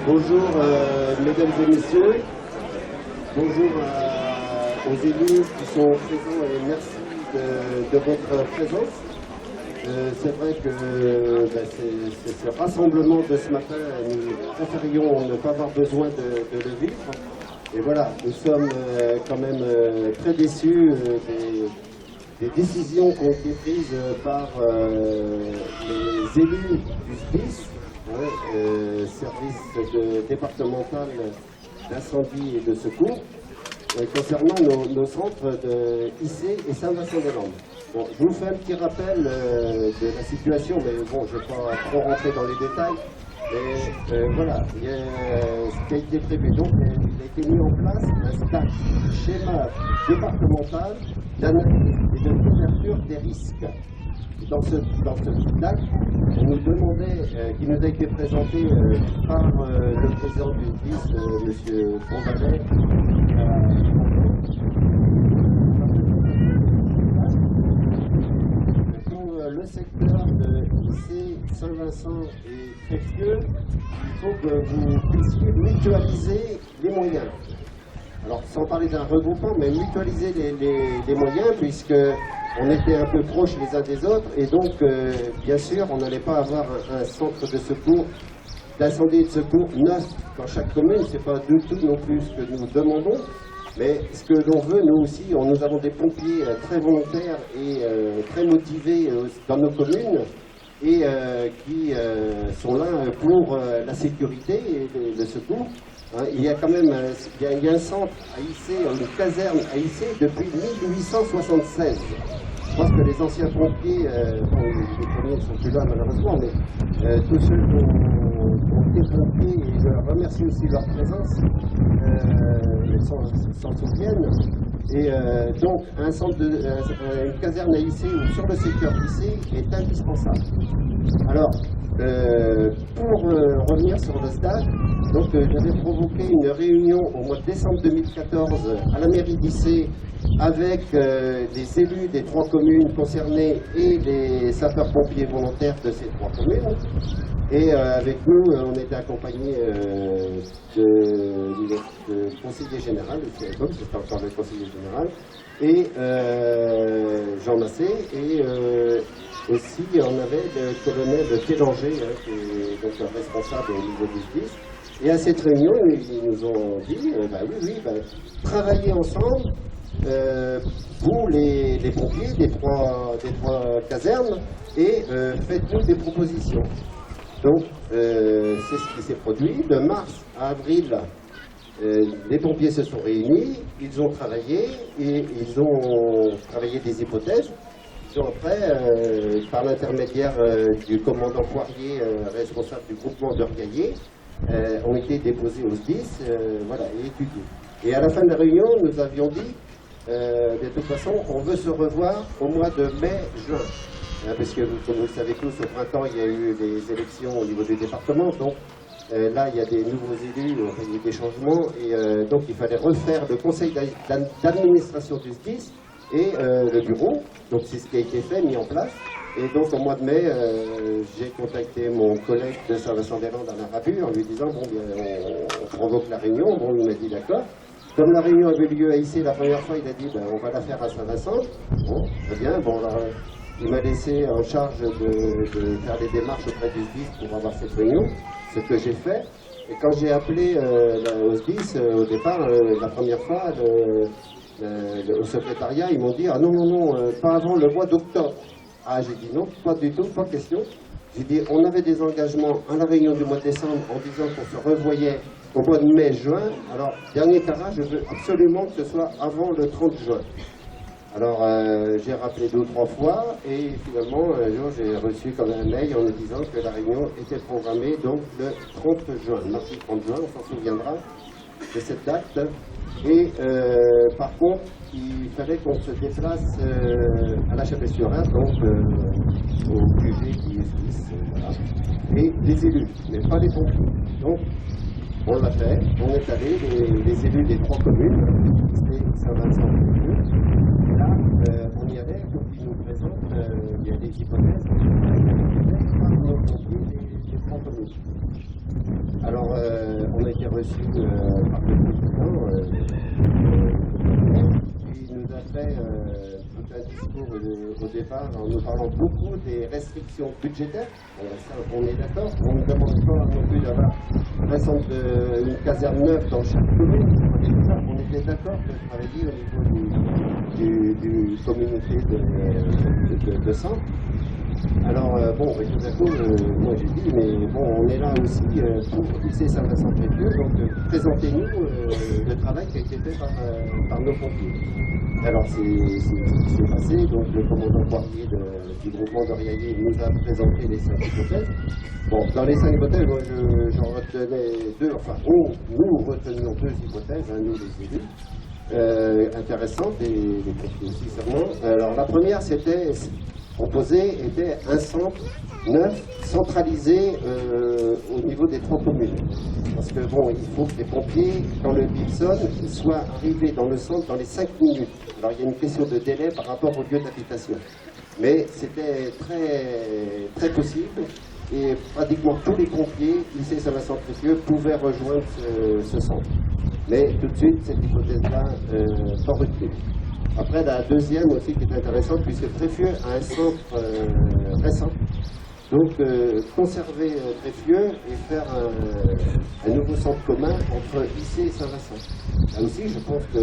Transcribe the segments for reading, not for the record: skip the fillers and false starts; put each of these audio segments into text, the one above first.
Bonjour mesdames et messieurs, bonjour aux élus qui sont présents et merci de votre présence. C'est vrai que ce rassemblement de ce matin, nous préférions ne pas avoir besoin de le vivre. Et voilà, nous sommes quand même très déçus des décisions qui ont été prises par les élus du SDIS, service départemental d'incendie et de secours, concernant nos centres de Issy et Saint-Vincent-des-Landes. Bon, je vous fais un petit rappel de la situation, mais bon, je ne vais pas trop rentrer dans les détails. Mais voilà, ce qui a été prévu, donc il a été mis en place un schéma départemental d'analyse et de couverture des risques. Dans ce SDAC, on nous demandait, qui nous a été présenté par le président du SDIS, M. Bondalet, pour le secteur de Issy, Saint-Vincent et Tréfieux, il faut que vous puissiez mutualiser les moyens. Alors, sans parler d'un regroupement, mais mutualiser les moyens, puisque on était un peu proches les uns des autres, et donc, bien sûr, on n'allait pas avoir un centre de secours, d'incendie et de secours neuf dans chaque commune. C'est pas du tout non plus ce que nous demandons, mais ce que l'on veut, nous aussi, nous avons des pompiers très volontaires et très motivés dans nos communes, et qui sont là pour la sécurité et le secours. Il y a quand même il y a un centre à Issy, une caserne à Issy depuis 1876. Je pense que les anciens pompiers, les premiers ne sont plus là malheureusement, mais tous ceux qui ont été pompiers, et je leur remercie aussi de leur présence, s'en souviennent. Et donc une caserne à Issy ou sur le secteur d'Issy est indispensable. Alors, pour revenir sur le SDAC, donc j'avais provoqué une réunion au mois de décembre 2014 à la mairie d'Issy avec les élus des 3 communes concernées et les sapeurs-pompiers volontaires de ces 3 communes. Et avec nous, on était accompagnés de conseiller général, c'était encore le conseiller général, et Jean Massé, et aussi on avait le colonel Télanger, qui est donc un responsable au niveau du SDIS. Et à cette réunion, ils nous ont dit, travaillez ensemble, vous les pompiers des trois casernes, et faites-nous des propositions. Donc, c'est ce qui s'est produit. De mars à avril, les pompiers se sont réunis, ils ont travaillé, et ils ont travaillé des hypothèses. Ils ont après, par l'intermédiaire du commandant Poirier, responsable du groupement d'Orgaillé, ont été déposés au SDIS, et étudiés. Et à la fin de la réunion, nous avions dit, de toute façon, on veut se revoir au mois de mai-juin. Parce que, comme vous le savez tous, au printemps, il y a eu les élections au niveau du département. Donc là, il y a des nouveaux élus, il y a des changements. Et donc, il fallait refaire le conseil d'administration du SDIS et le bureau. Donc, c'est ce qui a été fait, mis en place. Et donc, au mois de mai, j'ai contacté mon collègue de Saint-Vincent-des-Landes, Alain Rabu, en lui disant, on provoque la réunion. Bon, il m'a dit d'accord. Comme la réunion avait lieu à Issy la première fois, il a dit, on va la faire à Saint-Vincent. Bon, très bien. Bon, alors, il m'a laissé en charge de faire les démarches auprès du SDIS pour avoir cette réunion, ce que j'ai fait. Et quand j'ai appelé au SDIS, au départ, la première fois, au secrétariat, ils m'ont dit, ah non, pas avant le mois d'octobre. Ah, j'ai dit non, pas du tout, pas question. J'ai dit, on avait des engagements à la réunion du mois de décembre en disant qu'on se revoyait au mois de mai-juin. Alors, dernier carrage, je veux absolument que ce soit avant le 30 juin. Alors, j'ai rappelé 2 ou 3 fois, et finalement, un jour, j'ai reçu comme un mail en me disant que la réunion était programmée donc le 30 juin, mardi 30 juin, on s'en souviendra de cette date. Et par contre, il fallait qu'on se déplace à la Chapelle-sur-Ain, donc au QG qui est SDIS, voilà. Et les élus, mais pas les pompiers. Donc, on l'a fait, on est allé, les élus des 3 communes, c'était Saint-Vincent. Et là, on y allait, donc ils nous présentent, il y a des hypothèses, par nos pompiers, en commune. Alors, on a été reçus par le président, qui nous a fait tout un discours au départ en nous parlant beaucoup des restrictions budgétaires. Ça, on est d'accord, on ne demande pas non plus d'avoir une caserne neuve dans chaque commune. On était d'accord de travailler au niveau du communauté de centre. Alors, bon, tout à coup, moi j'ai dit, mais bon, on est là aussi pour lycée Saint-Vincent-Prépieux, donc présentez-nous le travail qui a été fait par nos pompiers. Alors, c'est passé, donc le commandant Poirier du groupement d'Oriaillé nous a présenté les 5 hypothèses. Bon, dans les 5 hypothèses, moi j'en retenais 2, enfin, nous retenions 2 hypothèses, nous les élus, intéressantes, et les pompiers aussi, sûrement. Alors, la première, c'était était un centre neuf, centralisé au niveau des 3 communes. Parce que bon, il faut que les pompiers, quand le bip sonne, soient arrivés dans le centre dans les 5 minutes. Alors il y a une question de délai par rapport au lieu d'habitation. Mais c'était très possible et pratiquement tous les pompiers, lycée Saint-Vincent-Prépieux, pouvaient rejoindre ce centre. Mais tout de suite, cette hypothèse-là, pas retenue. Après, la deuxième aussi qui est intéressante, puisque Tréfieux a un centre récent. Donc, conserver Tréfieux et faire un nouveau centre commun entre Issy et Saint-Vincent. Là aussi, je pense que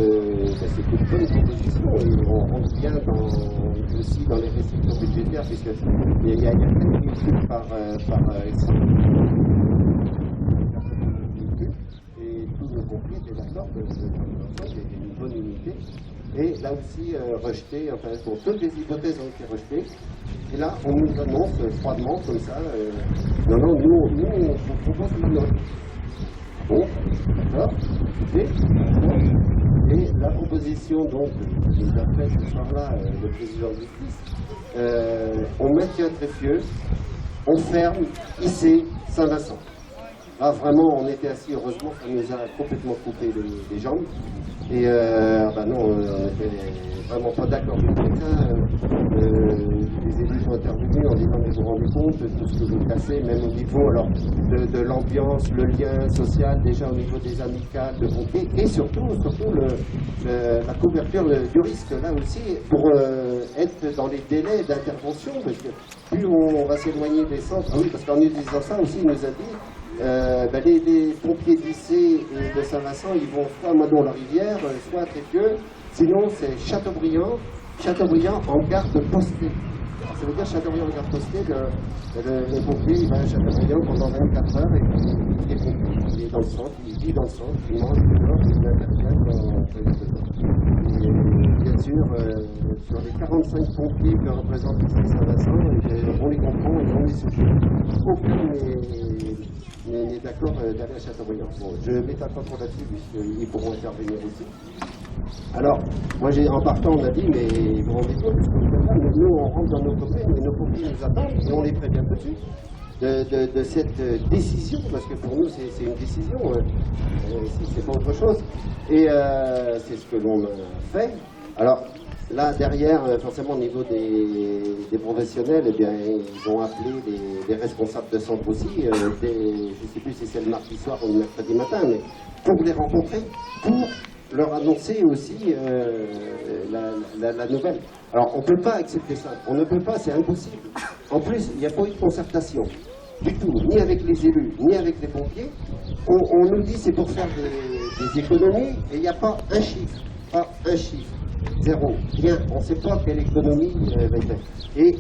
c'est une bonne proposition. Et on rentre bien aussi dans les restrictions budgétaires, puisqu'il y a 4 véhicules par et tous nos pompiers étaient d'accord que c'est une bonne unité. Et là aussi, rejeté, enfin, bon, toutes les hypothèses ont été rejetées. Et là, on nous annonce froidement, comme ça, non, nous, on vous propose une note. Bon, d'accord, et la proposition, donc, qui nous a fait ce soir-là, le président de justice, on maintient Tréfieux, on ferme Issy, Saint-Vincent. Là, vraiment, on était assis, heureusement, ça nous a complètement coupé les jambes. Et non, on n'était vraiment pas d'accord du tout. Les élus sont intervenus en disant, mais vous vous rendez compte de tout ce que vous cassez, même au niveau alors, de l'ambiance, le lien social, déjà au niveau des amicales, de pompiers, et surtout la couverture du risque, là aussi, pour être dans les délais d'intervention, parce que plus on va s'éloigner des centres, ah oui, parce qu'en utilisant ça aussi, il nous a dit, les pompiers d'Issy et de Saint-Vincent, ils vont soit à Madon-la-Rivière, soit à Tréfieux, sinon c'est Châteaubriand en garde postée. Alors, ça veut dire Châteaubriand en garde postée, le pompier il va à Châteaubriand pendant 24 heures et il est pompier. Il est dans le centre, il vit dans le centre, il mange dehors, il intervient quand et bien sûr, sur les 45 pompiers que représente Issy Saint-Vincent, on les comprend et on les soutient. Aucun n'est d'accord d'aller à Châteaubriand. Bon, je ne m'étale pas trop là-dessus, puisqu'ils pourront intervenir aussi. Alors, moi, en partant, on a dit, mais vous vous rendez compte, nous, on rentre dans nos communes, nos pompiers nous attendent, et on les prévient tout de suite de cette décision, parce que pour nous, c'est une décision, c'est pas autre chose. Et c'est ce que l'on a fait. Alors, là, derrière, forcément, au niveau des professionnels, eh bien, ils ont appelé les responsables de centre aussi, je ne sais plus si c'est le mardi soir ou le mercredi matin, mais pour les rencontrer, pour leur annoncer aussi la nouvelle. Alors, on ne peut pas accepter ça. On ne peut pas, c'est impossible. En plus, il n'y a pas eu de concertation du tout, ni avec les élus, ni avec les pompiers. On nous dit c'est pour faire des économies, et il n'y a pas un chiffre. Pas un chiffre. Zéro. Rien. On ne sait pas quelle économie va être. Et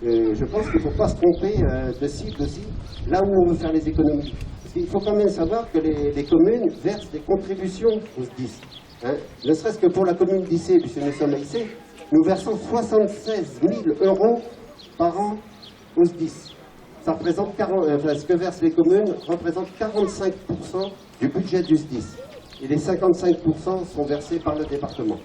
je pense qu'il ne faut pas se tromper de cible aussi, là où on veut faire les économies. Parce qu'il faut quand même savoir que les communes versent des contributions aux SDIS. Hein. Ne serait-ce que pour la commune d'Issy, puisque nous sommes à Issy, nous versons 76 000 € par an aux SDIS. Ça représente ce que versent les communes représente 45% du budget du SDIS. Et les 55% sont versés par le département.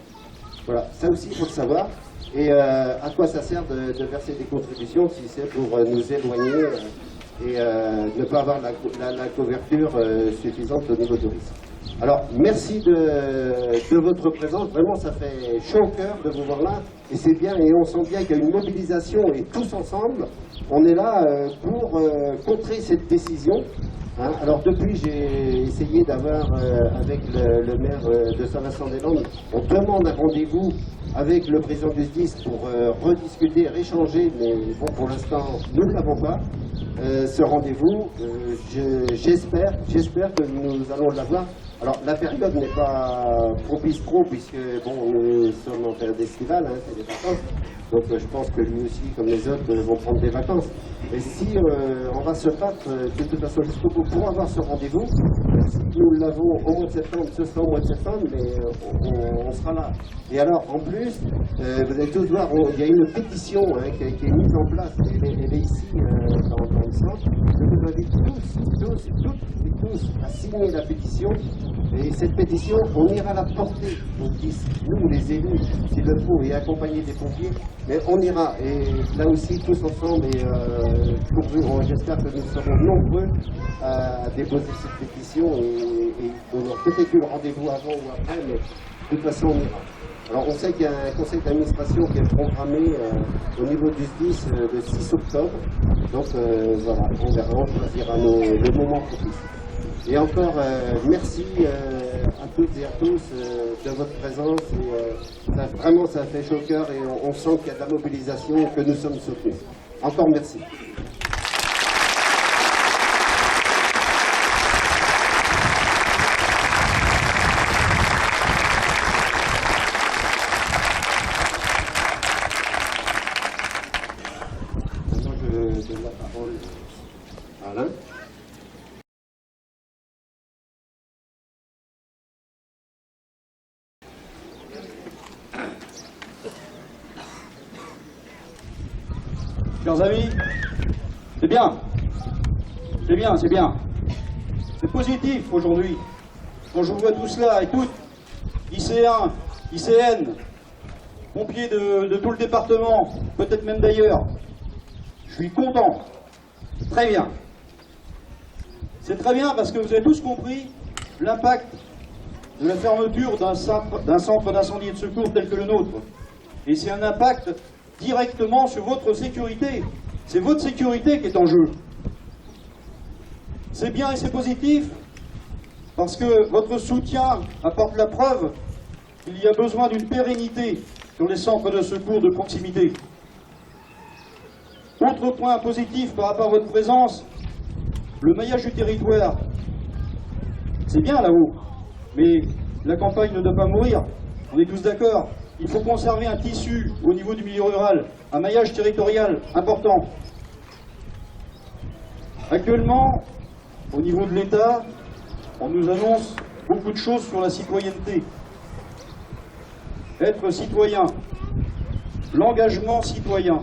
Voilà, ça aussi il faut le savoir. Et à quoi ça sert de verser des contributions si c'est pour nous éloigner et ne pas avoir la couverture suffisante au niveau du risque. Alors, merci de votre présence. Vraiment, ça fait chaud au cœur de vous voir là. Et c'est bien, et on sent bien qu'il y a une mobilisation, et tous ensemble, on est là pour contrer cette décision. Hein. Alors, depuis, j'ai essayé d'avoir, avec le maire de Saint-Vincent-des-Landes, on demande un rendez-vous avec le président du SDIS pour rediscuter, réchanger, mais bon, pour l'instant, nous ne l'avons pas. Ce rendez-vous, j'espère que nous allons l'avoir. Alors, la période n'est pas propice trop, puisque, bon, nous sommes en période estivale, hein, c'est des vacances. Donc, je pense que lui aussi, comme les autres, vont prendre des vacances. Et si on va se battre de toute façon jusqu'au bout pour avoir ce rendez-vous, si nous l'avons au mois de septembre, ce sera au mois de septembre, mais on sera là. Et alors, en plus, vous allez tous voir, il y a une pétition hein, qui est mise en place, elle est ici, dans le centre. Je vous invite tous à signer la pétition. Et cette pétition, on ira la porter aux 10, nous les élus, s'il le faut, et accompagner des pompiers, mais on ira. Et là aussi, tous ensemble, et j'espère que nous serons nombreux à déposer cette pétition, et on aura peut-être eu le rendez-vous avant ou après, mais de toute façon, on ira. Alors, on sait qu'il y a un conseil d'administration qui est programmé au niveau du SDIS le 6 octobre. Donc, voilà, on verra, on choisira le moment propice. Et encore, merci à toutes et à tous de votre présence. Et, vraiment, ça fait chaud au cœur et on sent qu'il y a de la mobilisation et que nous sommes soutenus. Encore merci. Maintenant, je donne la parole à Alain. Chers amis, c'est bien, c'est bien, c'est bien. C'est positif aujourd'hui. Quand je vois tout cela et toutes, IC1, ICN, pompiers de tout le département, peut-être même d'ailleurs, je suis content. Très bien. C'est très bien parce que vous avez tous compris l'impact de la fermeture d'un centre d'incendie et de secours tel que le nôtre. Et c'est un impact directement sur votre sécurité. C'est votre sécurité qui est en jeu. C'est bien et c'est positif, parce que votre soutien apporte la preuve qu'il y a besoin d'une pérennité sur les centres de secours de proximité. Autre point positif par rapport à votre présence, le maillage du territoire. C'est bien là-haut, mais la campagne ne doit pas mourir, on est tous d'accord. Il faut conserver un tissu au niveau du milieu rural, un maillage territorial important. Actuellement, au niveau de l'État, on nous annonce beaucoup de choses sur la citoyenneté. Être citoyen, l'engagement citoyen.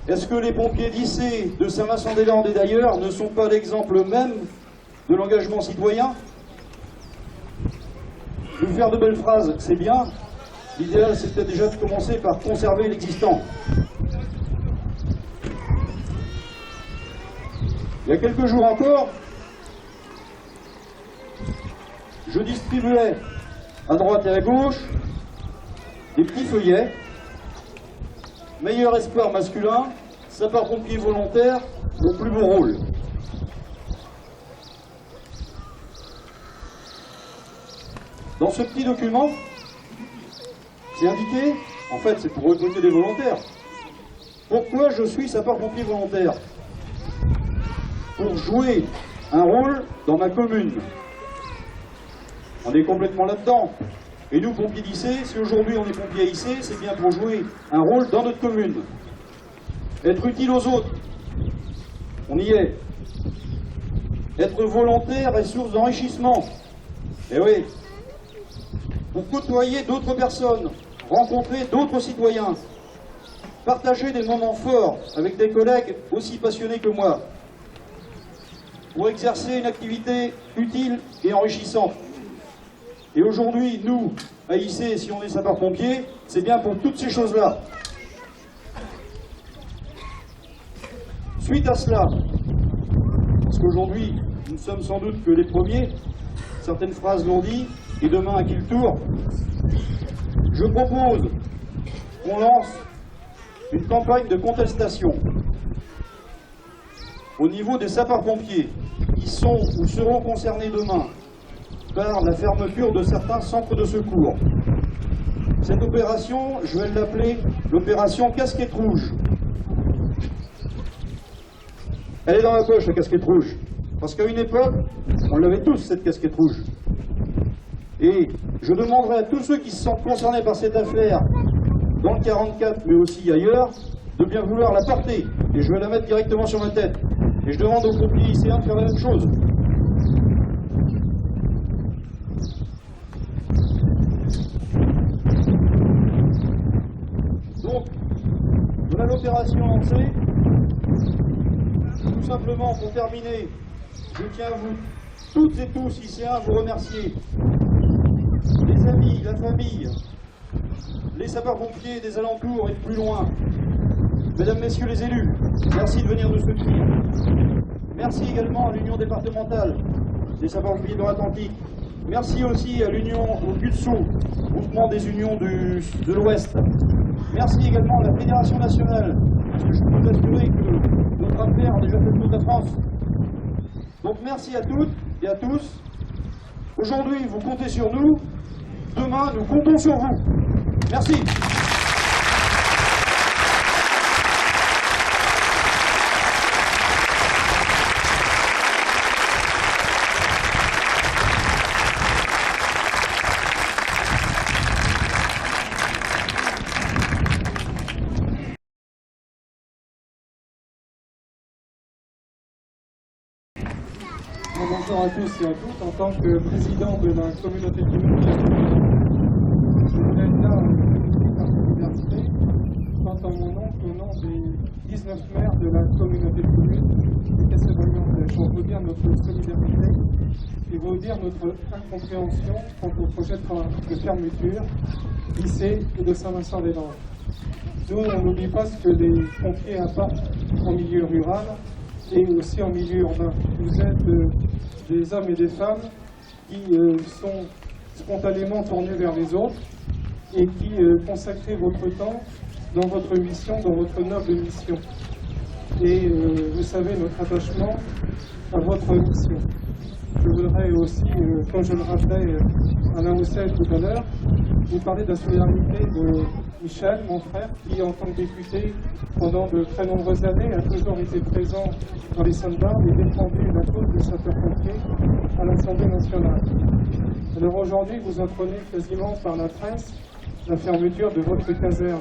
Est-ce que les pompiers d'IC, de Saint-Vincent-des-Landes et d'ailleurs ne sont pas l'exemple même de l'engagement citoyen ? Nous faire de belles phrases, c'est bien. L'idéal, c'était déjà de commencer par conserver l'existant. Il y a quelques jours encore, je distribuais à droite et à gauche des petits feuillets. Meilleur espoir masculin, sapeurs-pompiers volontaires, mon plus beau rôle. Dans ce petit document, c'est indiqué, en fait c'est pour recruter des volontaires. Pourquoi je suis sapeur-pompier volontaire? Pour jouer un rôle dans ma commune. On est complètement là-dedans. Et nous, pompiers d'IC, si aujourd'hui on est pompiers à IC, c'est bien pour jouer un rôle dans notre commune. Être utile aux autres. On y est. Être volontaire est source d'enrichissement. Eh oui. Pour côtoyer d'autres personnes, rencontrer d'autres citoyens, partager des moments forts avec des collègues aussi passionnés que moi, pour exercer une activité utile et enrichissante. Et aujourd'hui, nous, à IC, si on est sapeurs-pompiers, c'est bien pour toutes ces choses-là. Suite à cela, parce qu'aujourd'hui, nous ne sommes sans doute que les premiers, certaines phrases l'ont dit, et demain à qui le tour? Je propose qu'on lance une campagne de contestation au niveau des sapeurs-pompiers qui sont ou seront concernés demain par la fermeture de certains centres de secours. Cette opération, je vais l'appeler l'opération Casquette Rouge. Elle est dans la poche, la casquette rouge. Parce qu'à une époque, on l'avait tous, cette casquette rouge. Et je demanderai à tous ceux qui se sentent concernés par cette affaire, dans le 44, mais aussi ailleurs, de bien vouloir la porter. Et je vais la mettre directement sur ma tête. Et je demande aux pompiers lycéens de faire la même chose. Donc, voilà l'opération lancée. Tout simplement, pour terminer, je tiens à vous, toutes et tous lycéens, vous remercier. Les amis, la famille, les sapeurs-pompiers des alentours et de plus loin. Mesdames, Messieurs les élus, merci de venir nous soutenir. Merci également à l'Union départementale des sapeurs-pompiers de l'Atlantique. Merci aussi à l'Union au GUTSO, groupement des unions de l'Ouest. Merci également à la Fédération nationale, parce que je peux vous assurer que notre affaire a déjà fait toute la France. Donc merci à toutes et à tous. Aujourd'hui, vous comptez sur nous. Demain, nous comptons sur vous. Merci. Bonjour à tous et à toutes. En tant que président de la communauté de communes, je voudrais là par l'université, tant en mon nom qu'au nom des 19 maires de la communauté de communes du Cassel-Brignon-Flèche, pour vous dire notre solidarité et vous dire notre incompréhension quant au projet de fermeture lycée et de Saint-Vincent-les-Landes. Nous, on n'oublie pas ce que les pompiers apportent en milieu rural et aussi en milieu urbain. Vous êtes des hommes et des femmes qui sont spontanément tournés vers les autres et qui consacrez votre temps dans votre mission, dans votre noble mission. Et vous savez notre attachement à votre mission. Je voudrais aussi, comme je le rappelais à Alain Housset tout à l'heure, vous parler de la solidarité de Michel, mon frère, qui en tant que député, pendant de très nombreuses années, a toujours été présent dans les Saintes-Barbe et défendu la cause des sapeurs-pompiers à l'Assemblée nationale. Alors aujourd'hui, vous apprenez quasiment par la presse la fermeture de votre caserne.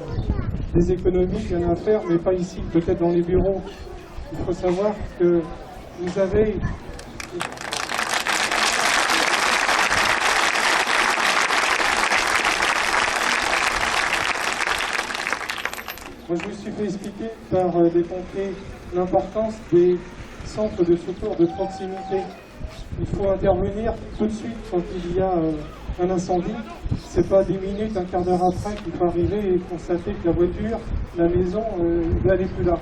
Des économies, il y en a à faire, mais pas ici, peut-être dans les bureaux. Il faut savoir que vous avez... Moi, je me suis fait expliquer par des pompiers l'importance des centres de secours de proximité. Il faut intervenir tout de suite quand il y a un incendie. C'est pas 10 minutes, un quart d'heure après qu'il faut arriver et constater que la voiture, la maison, elle n'est plus là.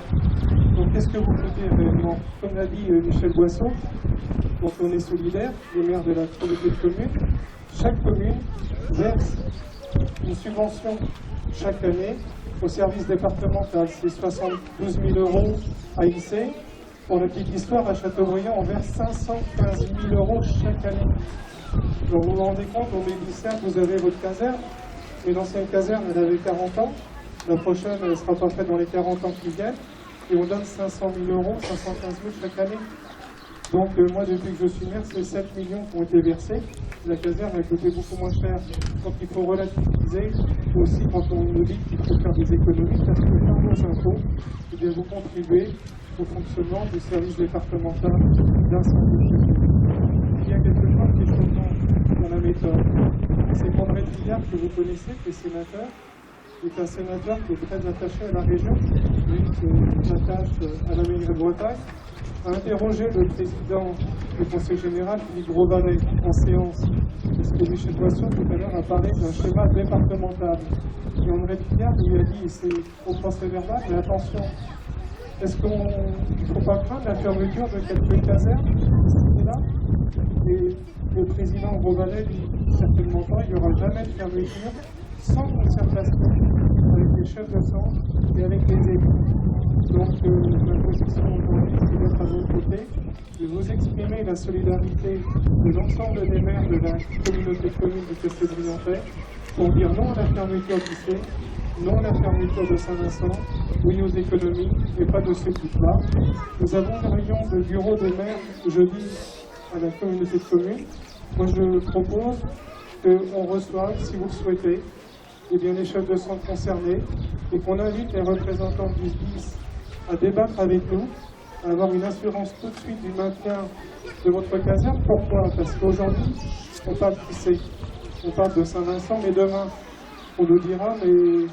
Donc qu'est-ce que vous faites réellement? Comme l'a dit Michel Boisseau, donc on est solidaire, les maires de la communauté de communes, chaque commune verse une subvention chaque année au service départemental. C'est 72 000 € à INSEE. Pour la petite histoire, à Châteaubriand, on verse 515 000 € chaque année. Donc vous vous rendez compte, on dit certes, vous avez votre caserne, mais l'ancienne caserne, elle avait 40 ans. La prochaine, elle ne sera pas faite dans les 40 ans qui viennent. Et on donne 500 000 €, 515 000 chaque année. Donc moi, depuis que je suis maire, c'est 7 millions qui ont été versés. La caserne a coûté beaucoup moins cher. Donc il faut relativiser aussi quand on nous dit qu'il faut faire des économies, parce que par vos impôts, eh bien, vous contribuez au fonctionnement du service départemental d'incendie. Il y a quelque chose qui est choquant dans la méthode. C'est qu'André Trillard, que vous connaissez, qui est sénateur, est un sénateur qui est très attaché à la région, lui qui s'attache à la mairie de Bretagne, a interrogé le président du Conseil général, Philippe Grosvalet, en séance. Parce que Michel Boisseau, tout à l'heure, a parlé d'un schéma départemental. Et André Trillard lui a dit, c'est au procès verbal, mais attention, est-ce qu'il ne faut pas craindre la fermeture de quelques casernes là? Et le président Grosvalet dit certainement pas, il n'y aura jamais de fermeture sans concertation avec les chefs de centre et avec les élus. Donc ma position aujourd'hui, c'est d'être à vos côtés, de vous exprimer la solidarité de l'ensemble des maires de la communauté de communes du Castelbriantais pour dire non à la fermeture du lycée, non à la fermeture de Saint-Vincent, oui aux économies et pas de ce type-là. Nous avons une réunion de bureau des maires jeudi à la communauté de communes. Moi je propose qu'on reçoive, si vous le souhaitez, eh bien, les chefs de centre concernés et qu'on invite les représentants du SDIS à débattre avec nous, à avoir une assurance tout de suite du maintien de votre caserne. Pourquoi? Parce qu'aujourd'hui, on parle lycée, on parle de Saint-Vincent, mais demain, on nous dira, mais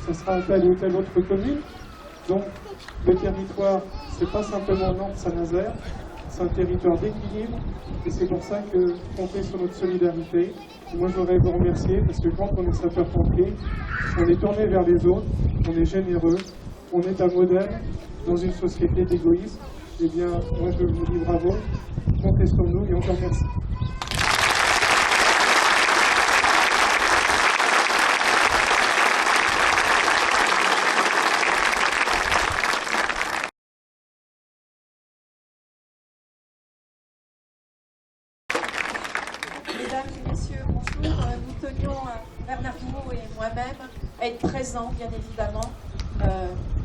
ce sera telle ou telle autre commune. Donc, le territoire, c'est pas simplement Nantes-Saint-Nazaire, c'est un territoire d'équilibre, et c'est pour ça que comptez sur notre solidarité. Et moi, je voudrais vous remercier, parce que quand on est sapeur-pompier, on est tourné vers les autres, on est généreux, on est un modèle dans une société d'égoïsme. Eh bien, moi, je vous dis bravo, comptez sur nous, et encore merci. Mesdames et messieurs, bonjour. Nous tenions, Bernard Guiraud et moi-même, à être présents, bien évidemment.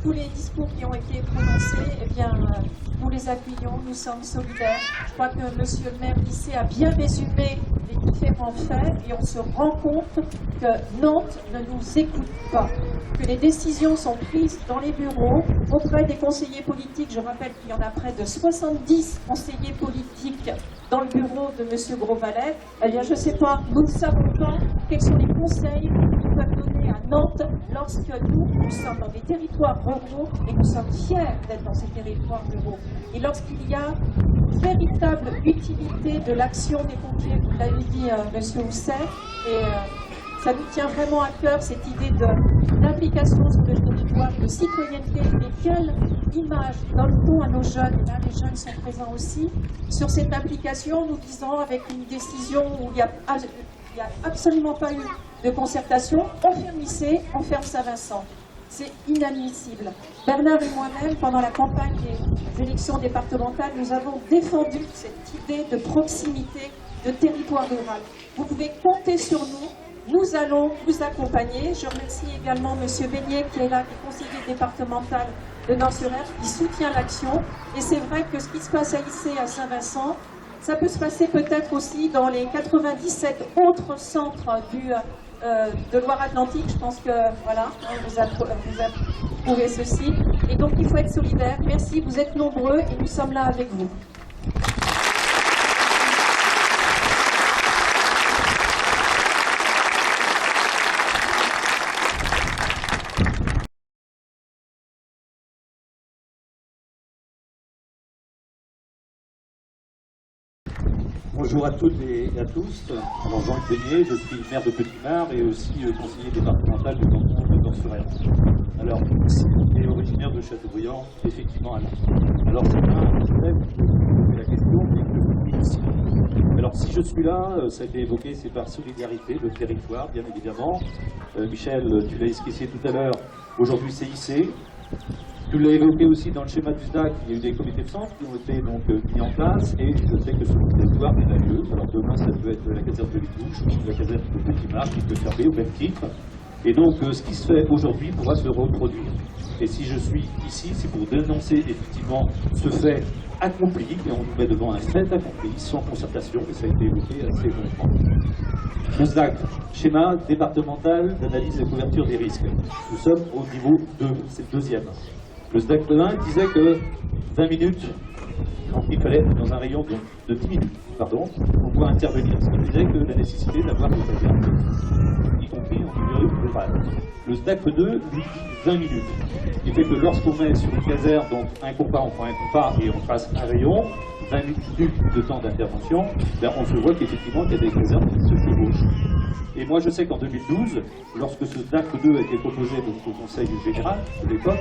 Tous les discours qui ont été prononcés, eh bien, nous les appuyons, nous sommes solidaires. Je crois que monsieur le maire lycée a bien résumé les différents faits et on se rend compte que Nantes ne nous écoute pas, que les décisions sont prises dans les bureaux, auprès des conseillers politiques. Je rappelle qu'il y en a près de 70 conseillers politiques dans le bureau de M. Grosvalet. Eh bien, je ne sais pas, nous ne savons pas quels sont les conseils qu'ils peuvent donner à Nantes lorsque nous sommes dans des territoires ruraux et nous sommes fiers d'être dans ces territoires ruraux. Et lorsqu'il y a une véritable utilité de l'action des pompiers, vous l'avez dit M. Housset, et ça nous tient vraiment à cœur, cette idée d'implication sur le territoire, de citoyenneté, mais quelle image donne-t-on à nos jeunes, et là les jeunes sont présents aussi, sur cette implication, nous disons avec une décision où il n'y a absolument pas eu de concertation, on ferme lycée, on ferme Saint-Vincent. C'est inadmissible. Bernard et moi-même, pendant la campagne des élections départementales, nous avons défendu cette idée de proximité, de territoire rural. Vous pouvez compter sur nous. Nous allons vous accompagner. Je remercie également M. Beignet qui est là, qui est conseiller départemental de Nord-sur-Erdre, qui soutient l'action. Et c'est vrai que ce qui se passe à lycée à Saint-Vincent, ça peut se passer peut-être aussi dans les 97 autres centres de Loire-Atlantique. Je pense que voilà, vous approuvez ceci. Et donc il faut être solidaire. Merci, vous êtes nombreux et nous sommes là avec vous. Bonjour à toutes et à tous. Alors Jean-Luc Beignet, je suis maire de Petit-Mars et aussi conseiller départemental du canton de Nord-sur-Erdre. Alors, si on est originaire de Châteaubriand, effectivement à Nantes. Alors c'est un la question, mais que je suis ici. Alors si je suis là, ça a été évoqué, c'est par solidarité, le territoire, bien évidemment. Michel, tu l'as esquissé tout à l'heure, aujourd'hui c'est CIC. Tu l'as évoqué aussi dans le schéma du SDAC, il y a eu des comités de centre qui ont été donc mis en place et je sais que sur le territoire, il y en a lieu. Alors demain, ça peut être la caserne de Vitouche ou la caserne de Petit-Mars qui peut servir au même titre. Et donc, ce qui se fait aujourd'hui pourra se reproduire. Et si je suis ici, c'est pour dénoncer effectivement ce fait accompli, et on nous met devant un fait accompli, sans concertation, et ça a été évoqué assez longtemps. Le SDAC, schéma départemental d'analyse et couverture des risques. Nous sommes au niveau 2, c'est le deuxième. Le SDAC de 1 disait que 20 minutes, il fallait dans un rayon de 10 minutes, pardon, pour pouvoir intervenir. Ce qui disait que la nécessité d'avoir des casernes, y compris en milieu rural. Le SDAC 2 lui dit 20 minutes. Ce qui fait que lorsqu'on met sur une caserne, donc un compas, on prend un compas et on passe un rayon, 20 minutes de temps d'intervention, ben on se voit qu'effectivement il y a des casernes qui se chevauchent. Et moi, je sais qu'en 2012, lorsque ce DAC 2 a été proposé au Conseil général de l'époque,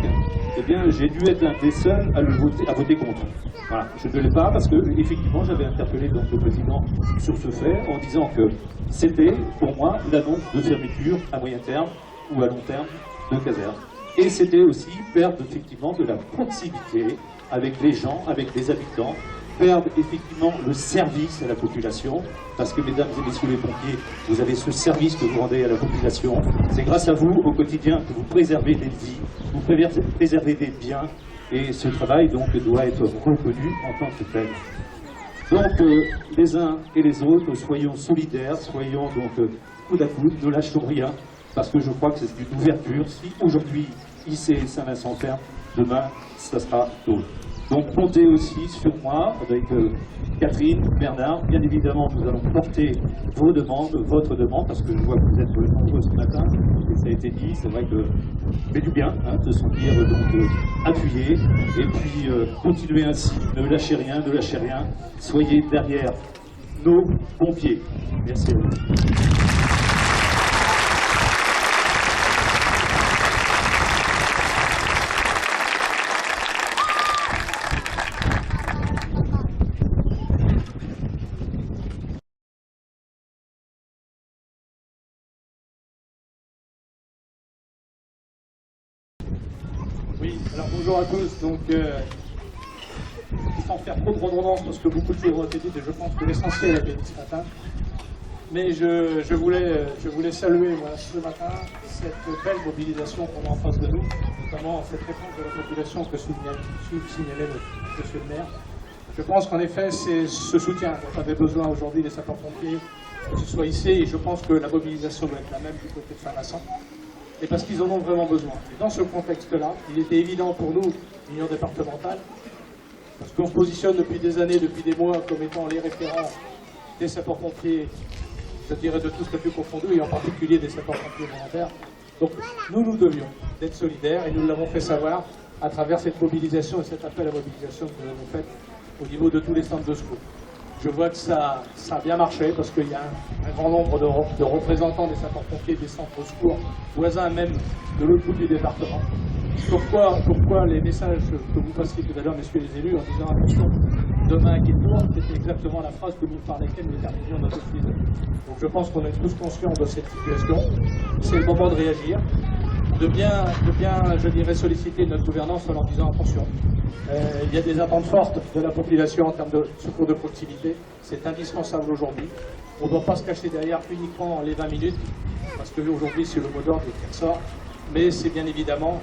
eh bien, j'ai dû être un des seuls à voter contre. Voilà, je ne l'ai pas parce que, effectivement, j'avais interpellé donc le président sur ce fait en disant que c'était, pour moi, l'annonce de fermeture à moyen terme ou à long terme de casernes. Et c'était aussi perdre effectivement de la proximité avec les gens, avec les habitants, perdre effectivement le service à la population, parce que mesdames et messieurs les pompiers, vous avez ce service que vous rendez à la population. C'est grâce à vous au quotidien que vous préservez des vies, vous préservez des biens, et ce travail donc doit être reconnu en tant que tel. Donc les uns et les autres, soyons solidaires, soyons donc coude à coude, ne lâchons rien, parce que je crois que c'est une ouverture. Si aujourd'hui, ici Saint-Vincent-Ferme, demain, ça sera d'autres. Donc comptez aussi sur moi, avec Catherine, Bernard. Bien évidemment, nous allons porter vos demandes, votre demande, parce que je vois que vous êtes nombreux ce matin, et ça a été dit, c'est vrai que ça fait du bien de se sentir donc appuyé, et puis continuez ainsi, ne lâchez rien, soyez derrière nos pompiers. Merci à vous. Oui, alors bonjour à tous. Donc, sans faire trop de redondance, parce que beaucoup de choses ont été dites et je pense que l'essentiel a été dit ce matin. Mais je voulais saluer moi, ce matin cette belle mobilisation qu'on a en face de nous, notamment cette réponse de la population que signalait monsieur le maire. Je pense qu'en effet, c'est ce soutien dont avaient besoin aujourd'hui les sapeurs-pompiers, que ce soit ici, et je pense que la mobilisation doit être la même du côté de Saint-Vincent. Et parce qu'ils en ont vraiment besoin. Et dans ce contexte-là, il était évident pour nous, l'Union départementale, parce qu'on se positionne depuis des années, depuis des mois, comme étant les référents des sapeurs-pompiers, je dirais de tous statuts confondus, et en particulier des sapeurs-pompiers volontaires. Donc nous devions d'être solidaires, et nous l'avons fait savoir à travers cette mobilisation et cet appel à mobilisation que nous avons fait au niveau de tous les centres de secours. Je vois que ça a bien marché parce qu'il y a un grand nombre de représentants des sapeurs-pompiers, des centres de secours, voisins même de l'autre bout du département. Pourquoi les messages que vous passiez tout à l'heure, messieurs les élus, en disant attention, demain qui tourne, c'était exactement la phrase par laquelle nous terminions notre épisode. Donc je pense qu'on est tous conscients de cette situation. C'est le moment de réagir, de bien, je dirais, solliciter notre gouvernance en leur disant attention. Il y a des attentes fortes de la population en termes de secours de proximité. C'est indispensable aujourd'hui. On ne doit pas se cacher derrière uniquement les 20 minutes, parce qu'aujourd'hui c'est le mot d'ordre qui ressort. Mais c'est bien évidemment,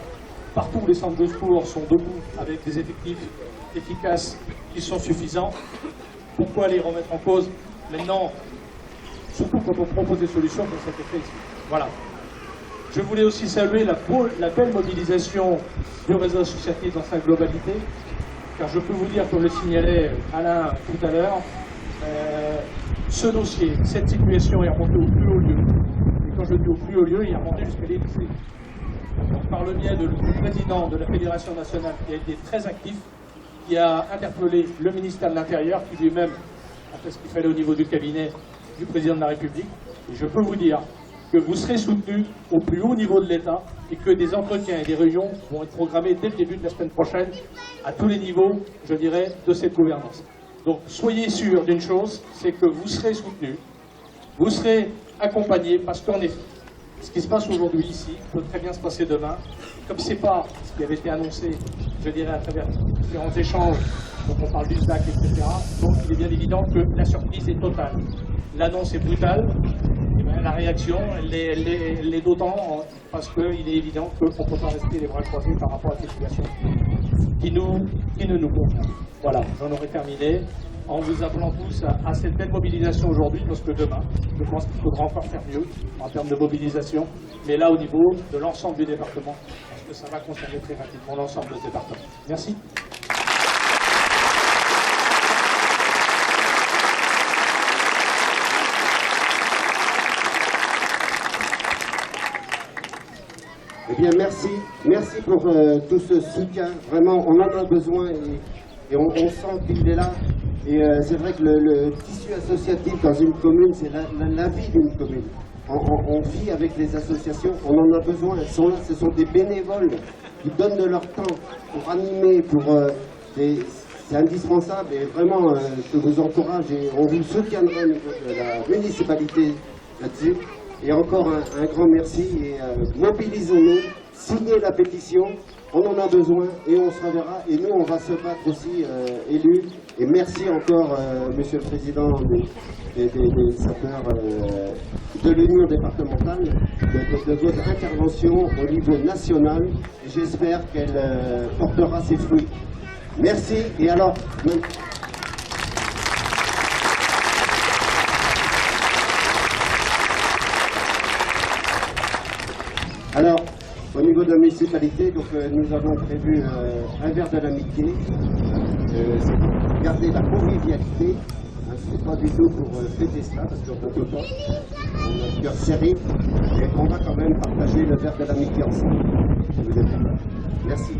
partout les centres de secours sont debout avec des effectifs efficaces qui sont suffisants. Pourquoi les remettre en cause maintenant, surtout quand on propose des solutions pour cet effet ici. Voilà. Je voulais aussi saluer la belle mobilisation du réseau associatif dans sa globalité, car je peux vous dire, comme le signalait Alain tout à l'heure, ce dossier, cette situation est remontée au plus haut lieu. Et quand je dis au plus haut lieu, il est remonté jusqu'à l'Élysée. Donc par le biais du président de la Fédération nationale, qui a été très actif, qui a interpellé le ministère de l'Intérieur, qui lui-même a fait ce qu'il fallait au niveau du cabinet du président de la République. Et je peux vous dire que vous serez soutenus au plus haut niveau de l'État et que des entretiens et des réunions vont être programmés dès le début de la semaine prochaine à tous les niveaux, je dirais, de cette gouvernance. Donc soyez sûrs d'une chose, c'est que vous serez soutenus, vous serez accompagnés, parce qu'en effet, ce qui se passe aujourd'hui ici peut très bien se passer demain. Comme ce n'est pas ce qui avait été annoncé, je dirais, à travers différents échanges, donc on parle du SDAC, etc. Donc il est bien évident que la surprise est totale. L'annonce est brutale. La réaction, elle est d'autant parce qu'il est évident qu'on ne peut pas rester les bras croisés par rapport à cette situation qui ne nous convient. Voilà, j'en aurais terminé en vous appelant tous à cette belle mobilisation aujourd'hui, parce que demain, je pense qu'il faudra encore faire mieux en termes de mobilisation, mais là au niveau de l'ensemble du département, parce que ça va concerner très rapidement l'ensemble du département. Merci. Eh bien, merci pour tout ce soutien. Vraiment, on en a besoin et on sent qu'il est là. Et c'est vrai que le tissu associatif dans une commune, c'est la vie d'une commune. on vit avec les associations, on en a besoin, elles sont là, ce sont des bénévoles qui donnent de leur temps pour animer, c'est indispensable et vraiment je vous encourage et on vous soutiendra au niveau de la municipalité là-dessus. Et encore un grand merci et mobilisons-nous, signez la pétition, on en a besoin et on se reverra et nous on va se battre aussi élus. Et merci encore Monsieur le Président des sapeurs de l'Union départementale de votre intervention au niveau national et j'espère qu'elle portera ses fruits. Merci et alors... Alors, au niveau de la municipalité, donc, nous avons prévu un verre de l'amitié, c'est garder la convivialité, hein, c'est pas du tout pour fêter cela, parce qu'on ne peut pas, on a le cœur serré, et on va quand même partager le verre de l'amitié ensemble. Si vous êtes d'accord. Merci.